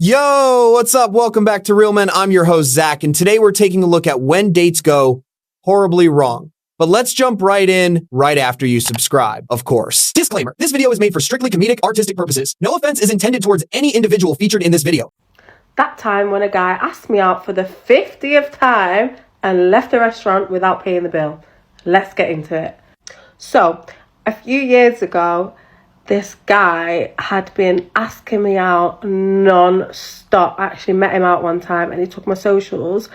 Yo, what's up? Welcome back to Real Men. I'm your host, Zach, and today we're taking a look at when dates go horribly wrong. But let's jump right in right after you subscribe, of course. Disclaimer, this video is made for strictly comedic, artistic purposes. No offense is intended towards any individual featured in this video. That time when a guy asked me out for the 50th time and left the restaurant without paying the bill. Let's get into it. So, a few years ago, this guy had been asking me out non-stop. I actually met him out one time and he took my socials,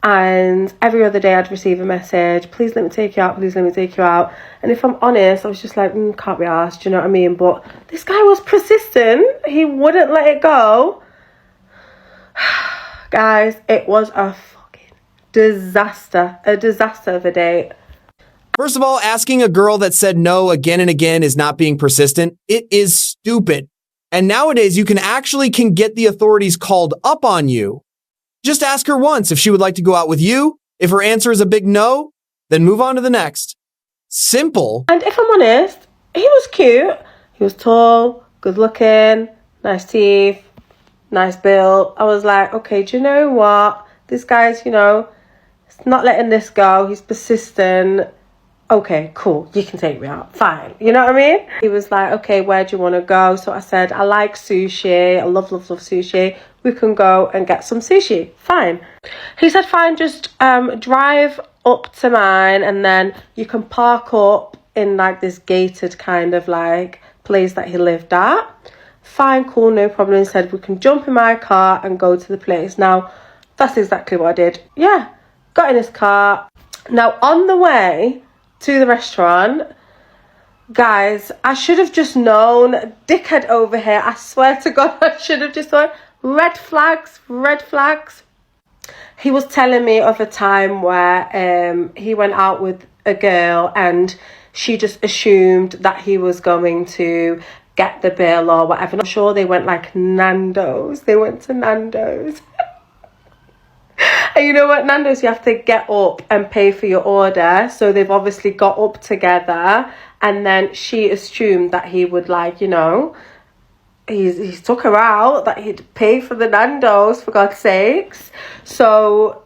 and every other day I'd receive a message, please let me take you out, please let me take you out. And if I'm honest, I was just like, can't be asked, do you know what I mean? But this guy was persistent. He wouldn't let it go. Guys, it was a fucking disaster. A disaster of a date. First of all, asking a girl that said no again and again is not being persistent. It is stupid. And nowadays, you can get the authorities called up on you. Just ask her once if she would like to go out with you. If her answer is a big no, then move on to the next. Simple. And if I'm honest, he was cute. He was tall, good looking, nice teeth, nice build. I was like, okay, do you know what? This guy's, he's not letting this go. He's persistent. Okay, cool, you can take me out, fine, you know what I mean? He was like, okay, where do you want to go? So I said, I like sushi, I love sushi, we can go and get some sushi, fine. He said, fine, just drive up to mine and then you can park up in like this gated kind of like place that he lived at. Fine, cool, no problem. He said, we can jump in my car and go to the place. Now, that's exactly what I did. Yeah, got in his car. Now, on the way to the restaurant, guys, I should have just known. Dickhead over here, I swear to God, I should have just known. Red flags. He was telling me of a time where he went out with a girl and she just assumed that he was going to get the bill or whatever. I'm sure they went like Nando's. They went to Nando's. And you know what, Nando's, you have to get up and pay for your order. So they've obviously got up together. And then she assumed that he would he took her out, that he'd pay for the Nando's, for God's sakes. So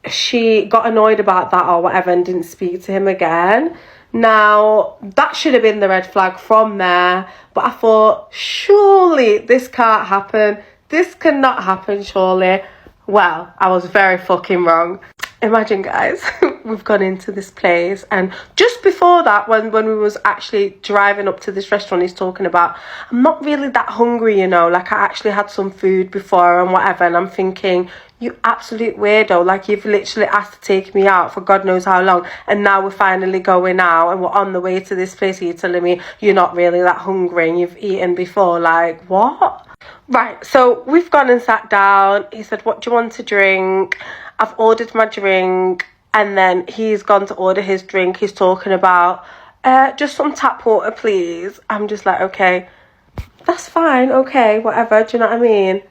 she got annoyed about that or whatever and didn't speak to him again. Now, that should have been the red flag from there. But I thought, surely this can't happen. This cannot happen, surely. Well, I was very fucking wrong. Imagine, guys, we've gone into this place and just before that, when we was actually driving up to this restaurant, he's talking about, I'm not really that hungry, like I actually had some food before and whatever. And I'm thinking, you absolute weirdo, like you've literally asked to take me out for God knows how long. And now we're finally going out and we're on the way to this place. You're telling me you're not really that hungry and you've eaten before. Like, what? Right, so we've gone and sat down. He said, what do you want to drink? I've ordered my drink. And then he's gone to order his drink. He's talking about, just some tap water, please. I'm just like, okay, that's fine. Okay, whatever. Do you know what I mean?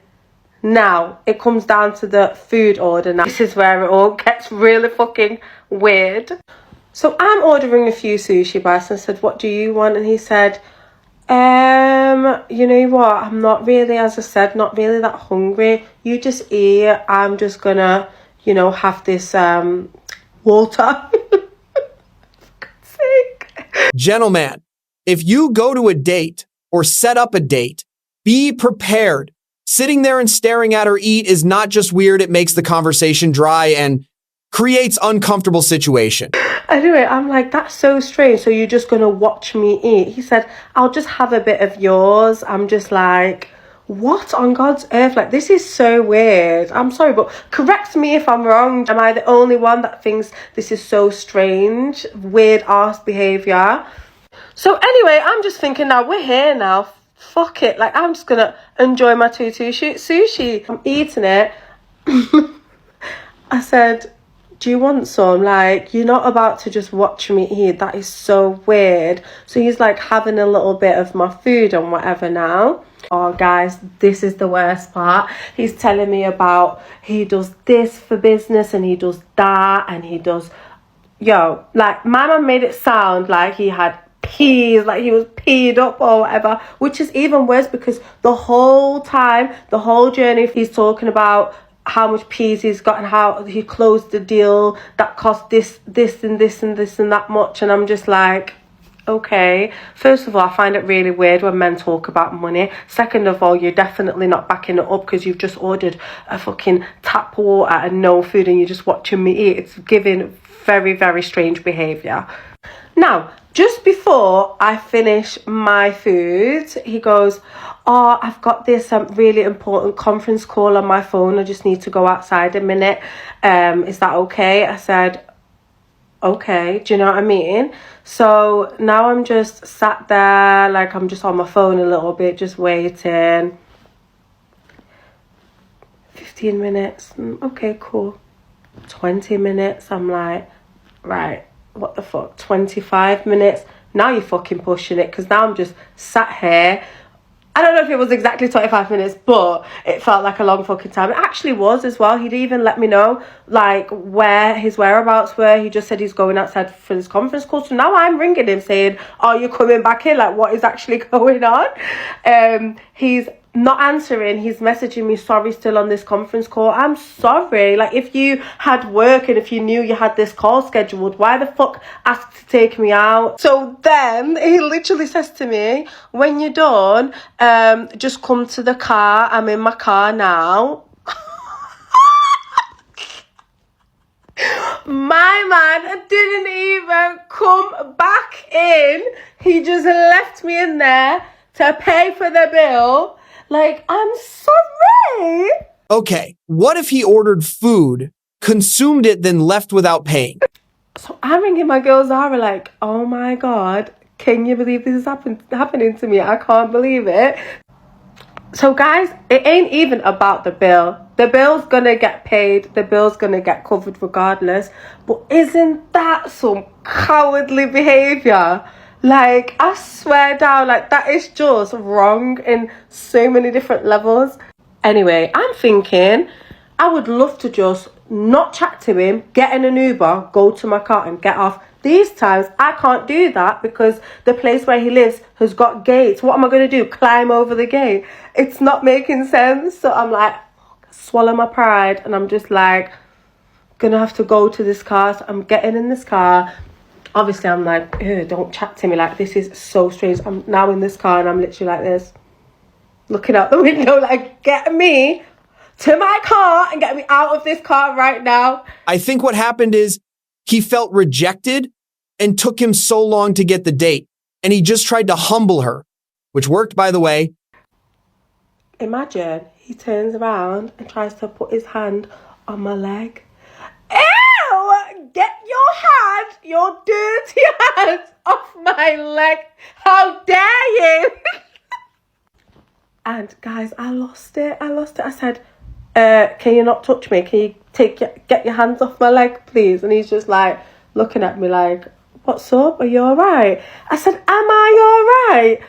Now, it comes down to the food order. Now, this is where it all gets really fucking weird. So I'm ordering a few sushi bites and I said, what do you want? And he said, you know what, I'm not really, as I said, not really that hungry. You just eat. I'm just gonna, have this water. For God's sake. Gentleman, if you go to a date or set up a date, be prepared. Sitting there and staring at her eat is not just weird, it makes the conversation dry and creates uncomfortable situation. Anyway, I'm like, that's so strange. So you're just going to watch me eat? He said, I'll just have a bit of yours. I'm just like, what on God's earth? Like, this is so weird. I'm sorry, but correct me if I'm wrong. Am I the only one that thinks this is so strange? Weird ass behaviour. So anyway, I'm just thinking, now we're here now. Fuck it. Like, I'm just going to enjoy my sushi. I'm eating it. I said, do you want some? Like, you're not about to just watch me eat. That is so weird. So he's like having a little bit of my food and whatever now. Oh, guys, this is the worst part. He's telling me about he does this for business and he does that and he does... Yo, like, my man made it sound like he had peas, like he was peed up or whatever, which is even worse because the whole time, the whole journey, he's talking about how much peas he's got and how he closed the deal that cost this and this and this and that much. And I'm just like, okay, first of all, I find it really weird when men talk about money. Second of all, you're definitely not backing it up because you've just ordered a fucking tap water and no food and you're just watching me eat. It's giving very, very strange behaviour. Now, just before I finish my food, he goes, oh, I've got this really important conference call on my phone. I just need to go outside a minute. Is that okay? I said, okay, do you know what I mean? So now I'm just sat there, like I'm just on my phone a little bit, just waiting. 15 minutes, okay, cool. 20 minutes, I'm like, right, what the fuck, 25 minutes? Now you're fucking pushing it, because now I'm just sat here. I don't know if it was exactly 25 minutes, but it felt like a long fucking time. It actually was as well. He'd even let me know, like, where his whereabouts were. He just said he's going outside for this conference call. So now I'm ringing him saying, are you coming back in? Like, what is actually going on? He's not answering. He's messaging me, sorry, still on this conference call. I'm sorry. Like, if you had work and if you knew you had this call scheduled, why the fuck ask to take me out? So then he literally says to me, when you're done, just come to the car. I'm in my car now. My man didn't even come back in. He just left me in there to pay for the bill. Like, I'm sorry. Okay, what if he ordered food, consumed it, then left without paying? So I'm ringing my girl Zara like, oh my God, can you believe this is happening to me? I can't believe it. So guys, it ain't even about the bill. The bill's gonna get paid. The bill's gonna get covered regardless. But isn't that some cowardly behaviour? Like, I swear down, like, that is just wrong in so many different levels. Anyway, I'm thinking I would love to just not chat to him, get in an Uber, go to my car and get off. These times, I can't do that because the place where he lives has got gates. What am I going to do? Climb over the gate? It's not making sense. So I'm like, swallow my pride. And I'm just like, going to have to go to this car. So I'm getting in this car. Obviously, I'm like, don't chat to me. Like, this is so strange. I'm now in this car and I'm literally like this, looking out the window like, get me to my car and get me out of this car right now. I think what happened is he felt rejected and took him so long to get the date. And he just tried to humble her, which worked, by the way. Imagine he turns around and tries to put his hand on my leg. Ew! Get your hand, your dirty hand off my leg. How dare you? And guys, I lost it. I said, can you not touch me? Can you get your hands off my leg, please? And he's just like looking at me like, what's up? Are you all right? I said, am I all right?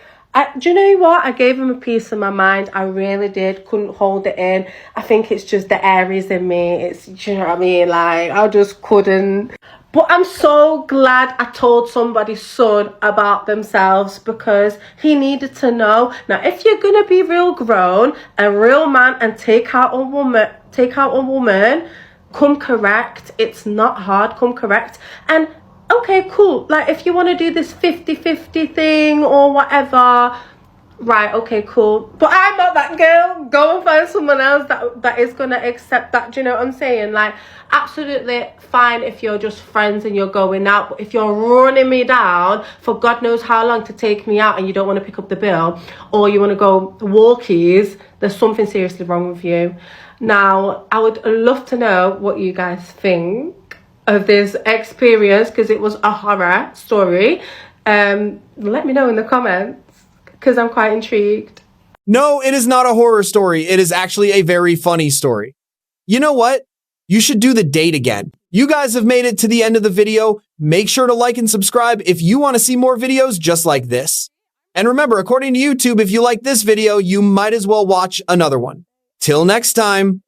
Do you know what? I gave him a piece of my mind. I really did. Couldn't hold it in. I think it's just the Aries in me. It's, do you know what I mean? Like, I just couldn't. But I'm so glad I told somebody's son about themselves because he needed to know. Now, if you're going to be real grown, a real man and take out a woman, come correct. It's not hard. Come correct. And okay, cool. Like, if you want to do this 50-50 thing or whatever, right, okay, cool. But I'm not that girl. Go and find someone else that is going to accept that. Do you know what I'm saying? Like, absolutely fine if you're just friends and you're going out. But if you're running me down for God knows how long to take me out and you don't want to pick up the bill or you want to go walkies, there's something seriously wrong with you. Now, I would love to know what you guys think of this experience because it was a horror story. Let me know in the comments because I'm quite intrigued. No, it is not a horror story. It is actually a very funny story. You know what? You should do the date again. You guys have made it to the end of the video. Make sure to like and subscribe if you want to see more videos just like this. And remember, according to YouTube, if you like this video, you might as well watch another one. Till next time.